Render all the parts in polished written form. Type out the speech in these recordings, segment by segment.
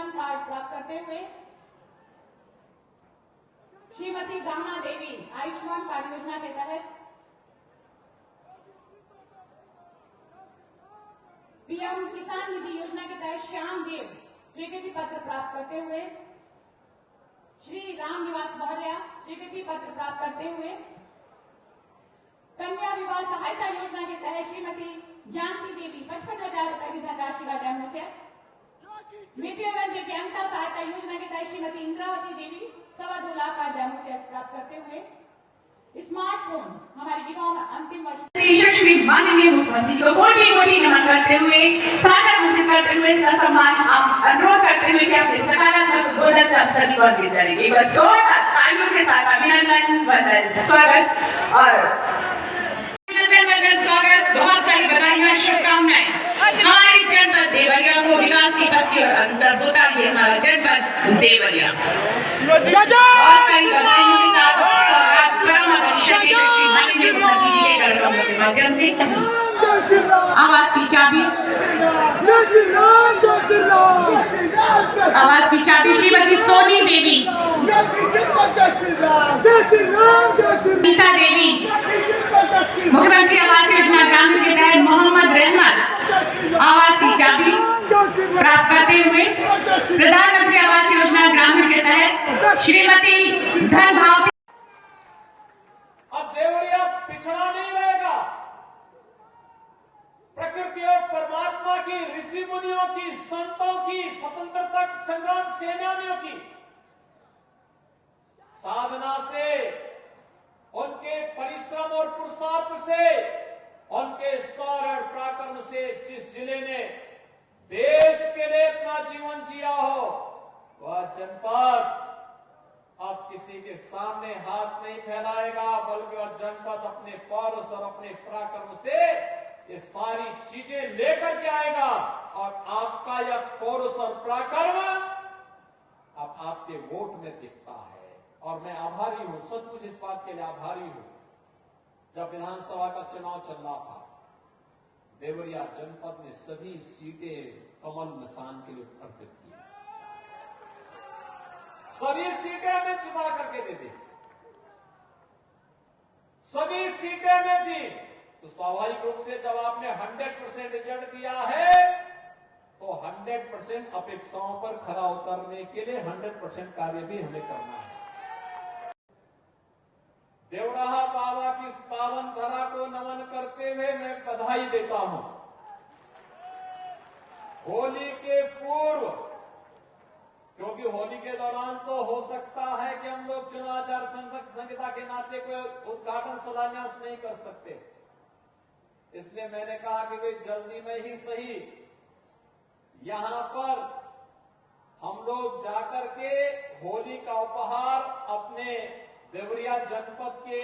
Ayushman card प्राप्त करते हुए श्रीमती गंगा देवी आयुष्मान कार्ड योजना के तहत पीएम किसान निधि योजना के तहत श्याम देव स्वीकृति पत्र प्राप्त करते हुए श्री राम निवास मौर्य स्वीकृति पत्र प्राप्त करते हुए कन्या विवाह सहायता योजना के तहत श्रीमती ज्ञानती देवी 55,000 रुपए की धनराशि का डेमोचेक, मृत्युवरण दिव्यांगता सहायता योजना के तहत श्रीमती इंद्रावती देवी 2.25 लाख का डेमोचेक प्राप्त करते हुए स्मार्टफोन हमारे युवाओं में अंतिम वर्ष यशस्वी माननीय मुख्यमंत्री को कोटि कोटि नमन करते हुए सादर वंदन करते हुए सम्मान अनुरोध करते हुए कि अपने सकारात्मक उद्बोधन से आप सभी को अंकित करेंगे। एक बार जोरदार तालियों के साथ अभिनंदन वंदन स्वागत और स्वागत, बहुत सारी बधाइयां शुभकामनाएं। हमारी जनपद देवरिया को विकास की पत्ती और अवसर होता है हमारा जनपद देवरिया। बहुत सारी बधाइयों के साथ माध्यम से आवाज की चाबी श्रीमती सोनी देवी, नीता देवी, मुख्यमंत्री आवास योजना ग्रामीण के तहत मोहम्मद रहमान आवास की चाबी प्राप्त करते हुए प्रधानमंत्री आवास योजना ग्रामीण के तहत श्रीमती धन भाव। अब देवरिया पिछड़ा नहीं रहेगा। प्रकृति और परमात्मा की, ऋषि मुनियों की, संतों की, स्वतंत्रता संग्राम सेनानियों की साधना से, उनके परिश्रम और पुरुषार्थ से, उनके शौर्य और पराक्रम से जिस जिले ने देश के लिए अपना जीवन जिया हो, वह जनपद अब किसी के सामने हाथ नहीं फैलाएगा, बल्कि वह जनपद अपने पौरुष और अपने पराक्रम से ये सारी चीजें लेकर के आएगा और आपका यह पौरुष और पराक्रम अब आपके वोट में दिखता है। और मैं आभारी हूं, सचमुच इस बात के लिए आभारी हूं। जब विधानसभा का चुनाव चल रहा था, देवरिया जनपद में सभी सीटें कमल निशान के लिए अर्पित की, सभी सीटें हमें चुना करके दे दी, सभी सीटें हमें दी। तो स्वाभाविक रूप से जब आपने 100% रिजल्ट दिया है तो 100% अपेक्षाओं पर खरा उतरने के लिए 100% कार्य भी हमें करना है। देवराहा बाबा की इस पावन धरा को नमन करते हुए मैं बधाई देता हूं। होली के पूर्व, क्योंकि होली के दौरान तो हो सकता है कि हम लोग चुनाव आचार संहिता के नाते कोई उद्घाटन शिलान्यास नहीं कर सकते, इसलिए मैंने कहा कि वे जल्दी में ही सही यहां पर हम लोग जाकर के होली का उपहार अपने देवरिया जनपद के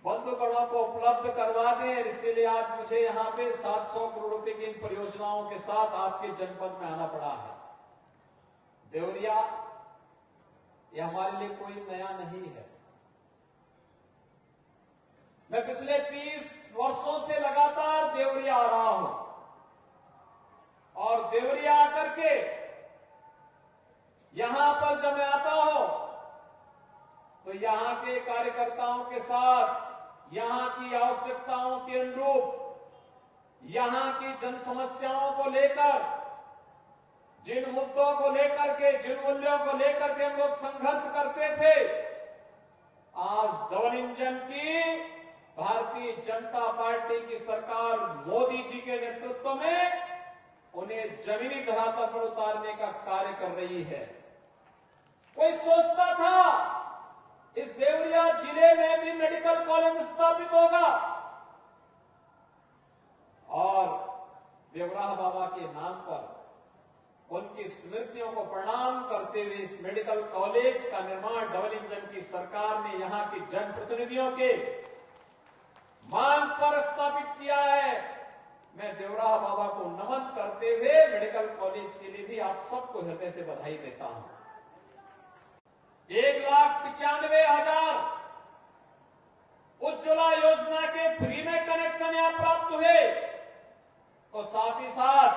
बंधुगणों को उपलब्ध करवा दें। इसीलिए आज मुझे यहां पे 700 करोड़ रुपए की इन परियोजनाओं के साथ आपके जनपद में आना पड़ा है। देवरिया ये हमारे लिए कोई नया नहीं है। मैं पिछले 30 वर्षों से लगातार देवरिया आ रहा हूं और देवरिया आकर के यहां पर जब मैं आता हूं तो यहां के कार्यकर्ताओं के साथ यहां की आवश्यकताओं के अनुरूप यहां की जन समस्याओं को लेकर, जिन मुद्दों को लेकर के, जिन मूल्यों को लेकर के हम लोग संघर्ष करते थे, आज डबल इंजन की भारतीय जनता पार्टी की सरकार मोदी जी के नेतृत्व में उन्हें जमीनी धरातल पर उतारने का कार्य कर रही है। कोई सोचता था इस देवरिया जिले में भी मेडिकल कॉलेज स्थापित होगा और देवराहा बाबा के नाम पर उनकी स्मृतियों को प्रणाम करते हुए इस मेडिकल कॉलेज का निर्माण डबल इंजन की सरकार ने यहां के जनप्रतिनिधियों के मांग पर स्थापित किया है। मैं देवराहा बाबा को नमन करते हुए मेडिकल कॉलेज के लिए भी आप सबको हृदय से बधाई देता हूं। 1,95,000 उज्ज्वला योजना के फ्री में कनेक्शन यहां प्राप्त हुए और साथ ही साथ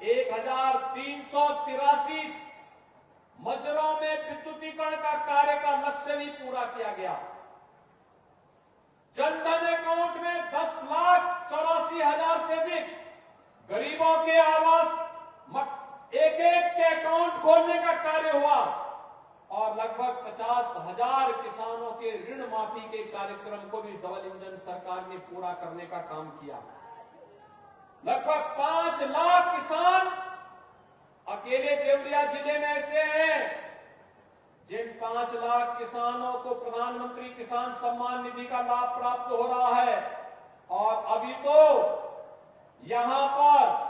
1,300 383 मजरों में विद्युतीकरण का कार्य का लक्ष्य भी पूरा किया गया। जनधन अकाउंट में 10,84,000 से अधिक गरीबों के आवास एक के अकाउंट खोलने का कार्य हुआ और लगभग 50,000 किसानों के ऋण माफी के कार्यक्रम को भी डबल इंजन सरकार ने पूरा करने का काम किया। लगभग 5 लाख किसान अकेले देवरिया जिले में ऐसे हैं जिन 5 लाख किसानों को प्रधानमंत्री किसान सम्मान निधि का लाभ प्राप्त हो रहा है। और अभी तो यहां पर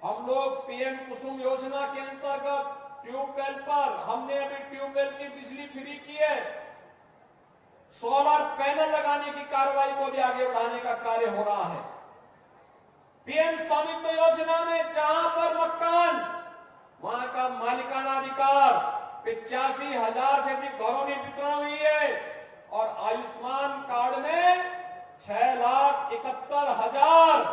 हम लोग पीएम कुसुम योजना के अंतर्गत ट्यूबवेल पर हमने अभी ट्यूबवेल की बिजली फ्री की है। सोलर पैनल लगाने की कार्रवाई को भी आगे बढ़ाने का कार्य हो रहा है। पीएम स्वामित्व योजना में जहां पर मकान वहां का मालिकाना अधिकार 85,000 से अधिक घरों में वितरण हुई है और आयुष्मान कार्ड में 6,71,000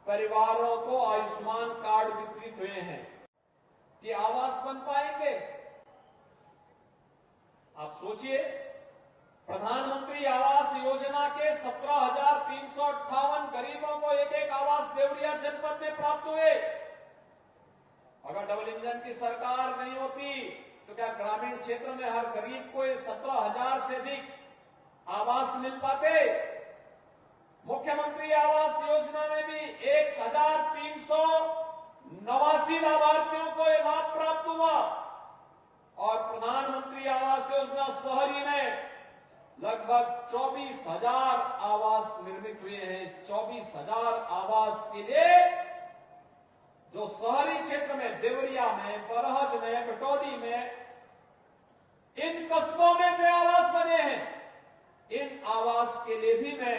परिवारों को आयुष्मान कार्ड वितरित हुए हैं कि आवास बन पाएंगे। आप सोचिए, प्रधानमंत्री आवास योजना के 17,358 गरीबों को एक एक आवास देवरिया जनपद में प्राप्त हुए। अगर डबल इंजन की सरकार नहीं होती तो क्या ग्रामीण क्षेत्र में हर गरीब को 17,000 से अधिक आवास मिल पाते? मुख्यमंत्री आवास योजना में भी 1,389 लाभार्थियों को यह लाभ प्राप्त हुआ और प्रधानमंत्री आवास योजना शहरी में लगभग 24,000 आवास निर्मित हुए हैं। 24,000 आवास के लिए जो शहरी क्षेत्र में देवरिया में, बरहज में, बटौली में, इन कस्बों में जो आवास बने हैं, इन आवास के लिए भी मैं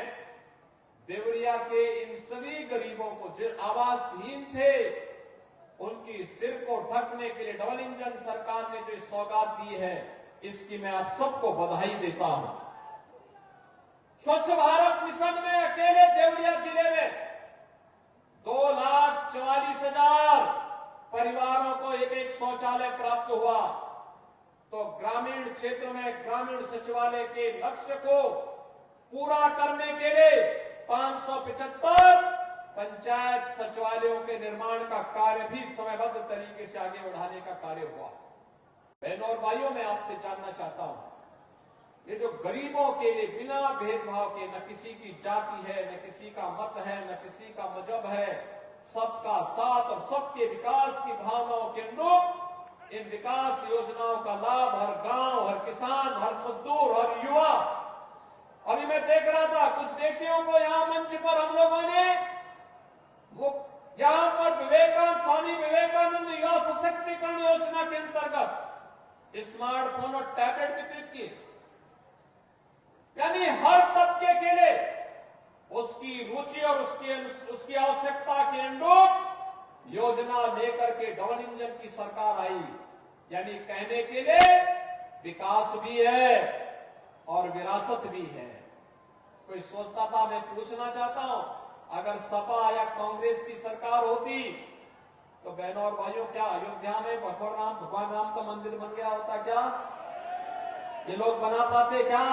देवरिया के इन सभी गरीबों को जो आवासहीन थे उनकी सिर को ढकने के लिए डबल इंजन सरकार ने जो सौगात दी है, इसकी मैं आप सबको बधाई देता हूं। स्वच्छ भारत मिशन में अकेले देवरिया जिले में 2,44,000 परिवारों को एक एक शौचालय प्राप्त हुआ। तो ग्रामीण क्षेत्र में ग्रामीण सचिवालय के लक्ष्य को पूरा करने के लिए 575 पंचायत सचिवालयों के निर्माण का कार्य भी समयबद्ध तरीके से आगे बढ़ाने का कार्य हुआ। बहनों और भाइयों, मैं आपसे जानना चाहता हूं, ये जो गरीबों के लिए बिना भेदभाव के, न किसी की जाति है, न किसी का मत है, न किसी का मजहब है, सबका साथ और सबके विकास की भावनाओं के अनुरूप इन विकास योजनाओं का लाभ हर गांव, हर किसान, हर मजदूर, हर युवा। अभी मैं देख रहा था कुछ बेटियों को यहां मंच पर हम लोगों ने यहां पर स्वामी विवेकानंद युवा सशक्तिकरण योजना के अंतर्गत स्मार्टफोन और टैबलेट वितरित किए। यानी हर तबके के लिए उसकी रुचि और उसकी आवश्यकता के अनुरूप योजना लेकर के डबल इंजन की सरकार आई। यानी कहने के लिए विकास भी है और विरासत भी है। कोई सोचता था, मैं पूछना चाहता हूं, अगर सपा या कांग्रेस की सरकार होती तो बहनों और भाइयों, क्या अयोध्या में भगवान राम का मंदिर बन गया होता? क्या ये लोग बना पाते? क्या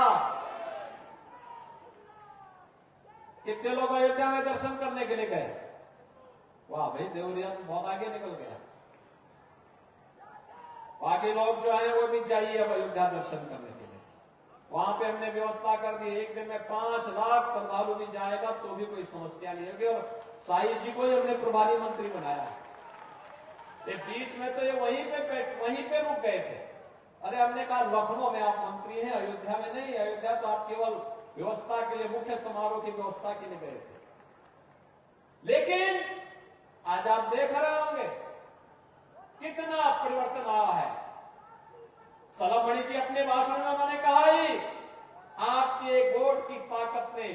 कितने लोग अयोध्या में दर्शन करने के लिए गए? वाह भाई, देवरिया बहुत आगे निकल गया। बाकी लोग जो हैं वो भी चाहिए अब अयोध्या दर्शन करने के लिए। वहां पे हमने व्यवस्था कर दी, एक दिन में 5 लाख श्रद्धालु भी जाएगा तो भी कोई समस्या नहीं होगी। और साई जी को ही हमने प्रभारी मंत्री बनाया। ये बीच में तो ये वहीं पे रुक गए थे। अरे हमने कहा लखनऊ में आप मंत्री हैं, अयोध्या में नहीं। अयोध्या तो आप केवल व्यवस्था के लिए, मुख्य समारोह की व्यवस्था के लिए गए थे। लेकिन आज आप देख रहे होंगे कितना परिवर्तन आया है। सलामणि की अपने भाषण में उन्होंने कहा ही, आपके वोट की ताकत ने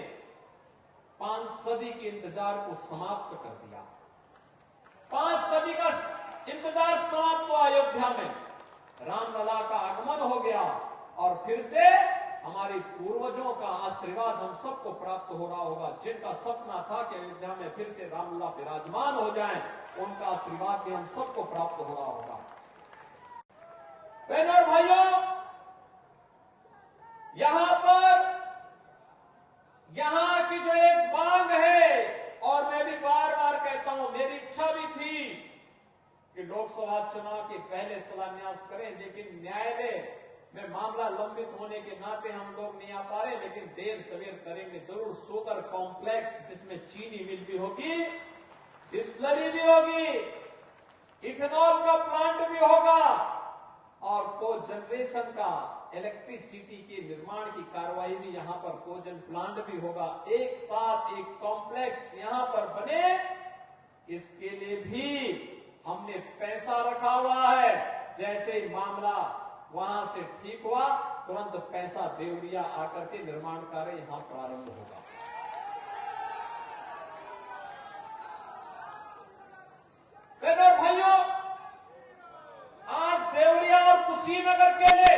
5 सदी के इंतजार को समाप्त कर दिया। 5 सदी का इंतजार समाप्त हुआ। अयोध्या में रामलला का आगमन हो गया और फिर से हमारे पूर्वजों का आशीर्वाद हम सबको प्राप्त हो रहा होगा। जिनका सपना था कि अयोध्या में फिर से रामलला विराजमान हो जाएं, उनका आशीर्वाद भी हम सबको प्राप्त हो रहा होगा। बहनों और भाइयों, यहां की जो एक मांग है, और मैं भी बार बार कहता हूं, मेरी इच्छा भी थी कि लोकसभा चुनाव के पहले शिलान्यास करें, लेकिन न्यायालय में मामला लंबित होने के नाते हम लोग नहीं आ पा रहे, लेकिन देर सवेर करेंगे जरूर। शुगर कॉम्प्लेक्स जिसमें चीनी मिल भी होगी, डिस्टिलरी भी होगी, इथेनॉल का प्लांट भी होगा और को जनरेशन का इलेक्ट्रिसिटी के निर्माण की कार्रवाई भी यहां पर कोजन प्लांट भी होगा। एक साथ एक कॉम्प्लेक्स यहां पर बने, इसके लिए भी हमने पैसा रखा हुआ है। जैसे ही मामला वहां से ठीक हुआ, तुरंत पैसा देवरिया आकर के निर्माण कार्य यहां प्रारंभ होगा। बहनों भाइयों, आज देवरिया और कुशीनगर के लिए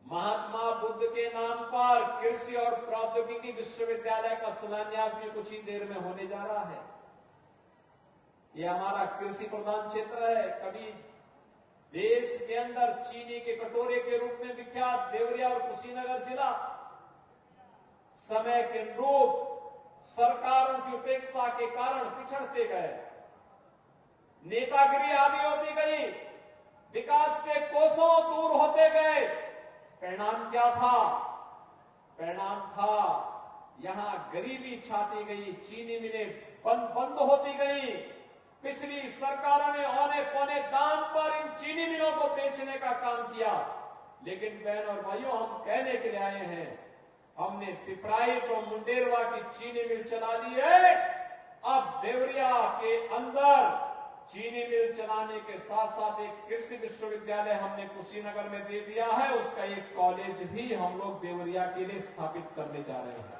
महात्मा बुद्ध के नाम पर कृषि और प्रौद्योगिकी विश्वविद्यालय का शिलान्यास भी कुछ ही देर में होने जा रहा है। यह हमारा कृषि प्रधान क्षेत्र है। कभी देश के अंदर चीनी के कटोरे के रूप में विख्यात देवरिया और कुशीनगर जिला समय के अनुरूप सरकारों की उपेक्षा के कारण पिछड़ते गए, नेतागिरी हावी होती गई, विकास से कोसों दूर होते गए। परिणाम क्या था? परिणाम था यहां गरीबी छाती गई, चीनी मिलें बंद होती गई। पिछली सरकारों ने औने पौने दाम पर इन चीनी मिलों को बेचने का काम किया। लेकिन बहनों और भाइयों, हम कहने के लिए आए हैं, हमने पिपराइच और मुंडेरवा की चीनी मिल चला दी है। अब देवरिया के अंदर चीनी मिल चलाने के साथ साथ एक कृषि विश्वविद्यालय हमने कुशीनगर में दे दिया है। उसका एक कॉलेज भी हम लोग देवरिया के लिए स्थापित करने जा रहे हैं।